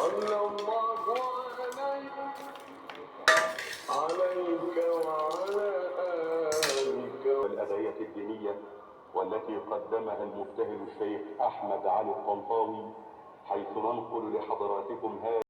صلى الله عليك وعلى آلك. الأدعية الدينية والتي قدمها المبتهل الشيخ أحمد علي الطنطاوي، حيث ننقل لحضراتكم هذا